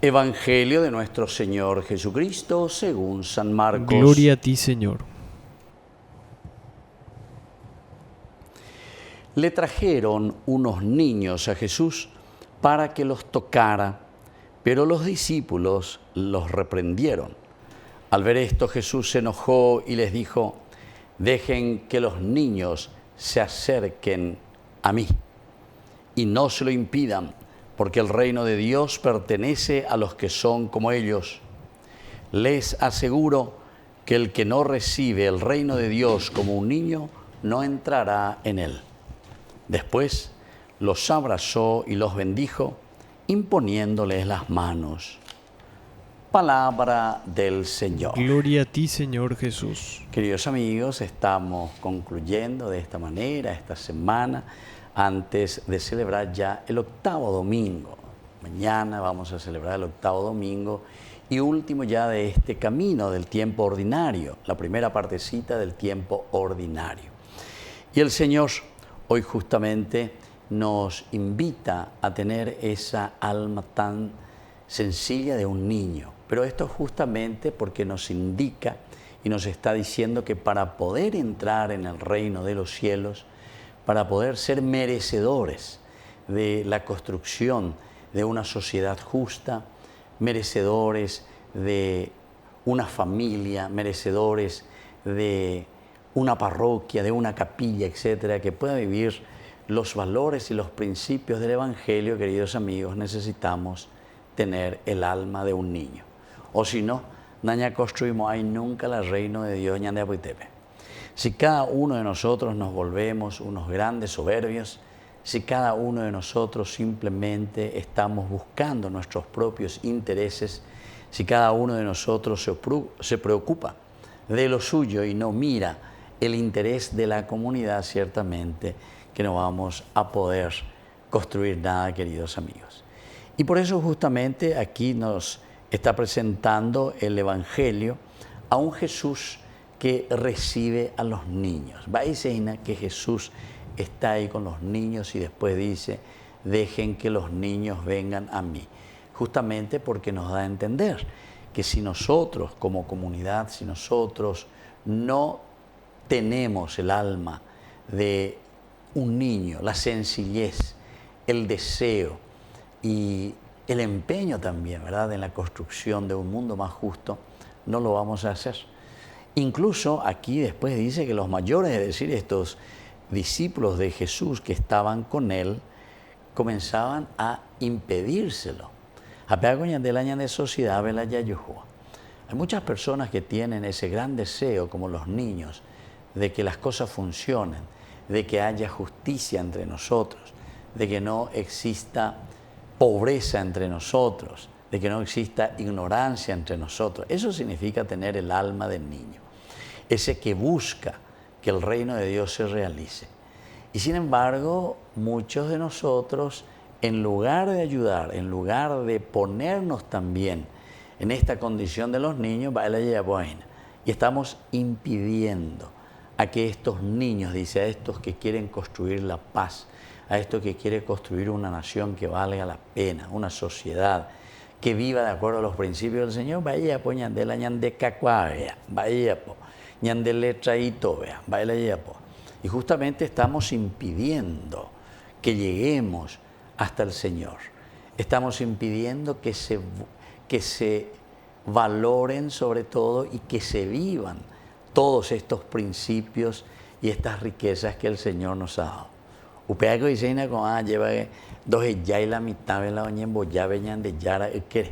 Evangelio de nuestro Señor Jesucristo según San Marcos. Gloria a ti, Señor. Le trajeron unos niños a Jesús para que los tocara, pero los discípulos los reprendieron. Al ver esto, Jesús se enojó y les dijo: dejen que los niños se acerquen a mí y no se lo impidan, porque el reino de Dios pertenece a los que son como ellos. Les aseguro que el que no recibe el reino de Dios como un niño no entrará en él. Después los abrazó y los bendijo, imponiéndoles las manos. Palabra del Señor. Gloria a ti, Señor Jesús. Queridos amigos, estamos concluyendo de esta manera esta semana antes de celebrar ya el octavo domingo. Mañana vamos a celebrar el octavo domingo y último ya de este camino del tiempo ordinario, la primera partecita del tiempo ordinario. Y el Señor hoy justamente nos invita a tener esa alma tan sencilla de un niño. Pero esto justamente porque nos indica y nos está diciendo que para poder entrar en el reino de los cielos, para poder ser merecedores de la construcción de una sociedad justa, merecedores de una familia, merecedores de una parroquia, de una capilla, etcétera, que pueda vivir los valores y los principios del Evangelio, queridos amigos, necesitamos tener el alma de un niño. O si no, naña construimos ahí nunca el reino de Dios ñande apuitepe. Si cada uno de nosotros nos volvemos unos grandes soberbios, si cada uno de nosotros simplemente estamos buscando nuestros propios intereses, si cada uno de nosotros se preocupa de lo suyo y no mira el interés de la comunidad, ciertamente que no vamos a poder construir nada, queridos amigos. Y por eso justamente aquí nos está presentando el Evangelio a un Jesús que recibe a los niños. Va a decir que Jesús está ahí con los niños y después dice: dejen que los niños vengan a mí. Justamente porque nos da a entender que si nosotros como comunidad, si nosotros no tenemos el alma de un niño, la sencillez, el deseo y el empeño también, ¿verdad?, en la construcción de un mundo más justo, no lo vamos a hacer. Incluso aquí después dice que los mayores, es decir, estos discípulos de Jesús que estaban con él, comenzaban a impedírselo. Hay muchas personas que tienen ese gran deseo, como los niños, de que las cosas funcionen, de que haya justicia entre nosotros, de que no exista pobreza entre nosotros, de que no exista ignorancia entre nosotros. Eso significa tener el alma del niño, ese que busca que el reino de Dios se realice. Y sin embargo, muchos de nosotros, en lugar de ayudar, en lugar de ponernos también en esta condición de los niños, y estamos impidiendo a que estos niños, dice, a estos que quieren construir la paz, a estos que quieren construir una nación que valga la pena, una sociedad que viva de acuerdo a los principios del Señor, vaya po ñandela ñande cacuavea, vaya po ñandele traito vea, vaya po. Y justamente estamos impidiendo que lleguemos hasta el Señor. Estamos impidiendo que se valoren sobre todo y que se vivan todos estos principios y estas riquezas que el Señor nos ha dado. Upeaco dice con lleva dos ya y la mitad de la oñembo ya venían de yara que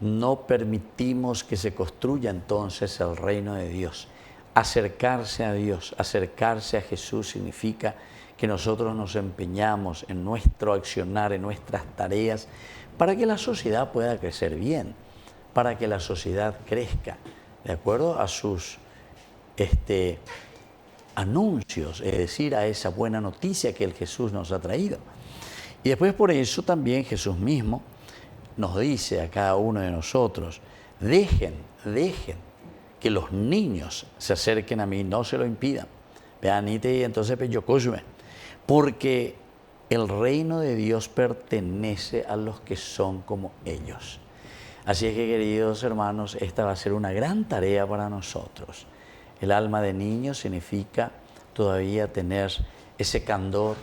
no permitimos que se construya entonces el reino de Dios. Acercarse a Dios, acercarse a Jesús significa que nosotros nos empeñamos en nuestro accionar, en nuestras tareas, para que la sociedad pueda crecer bien, para que la sociedad crezca de acuerdo a sus anuncios, es decir, a esa buena noticia que el Jesús nos ha traído. Y después por eso también Jesús mismo nos dice a cada uno de nosotros: dejen que los niños se acerquen a mí, no se lo impidan. Vean, y entonces porque El reino de Dios pertenece a los que son como ellos. Así es que, queridos hermanos, esta va a ser una gran tarea para nosotros. El alma de niño significa todavía tener ese candor,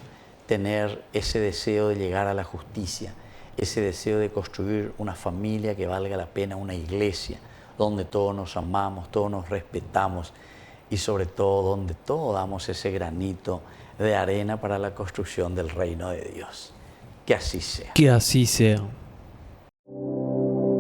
tener ese deseo de llegar a la justicia, ese deseo de construir una familia que valga la pena, una iglesia donde todos nos amamos, todos nos respetamos y sobre todo donde todos damos ese granito de arena para la construcción del reino de Dios. Que así sea. Que así sea.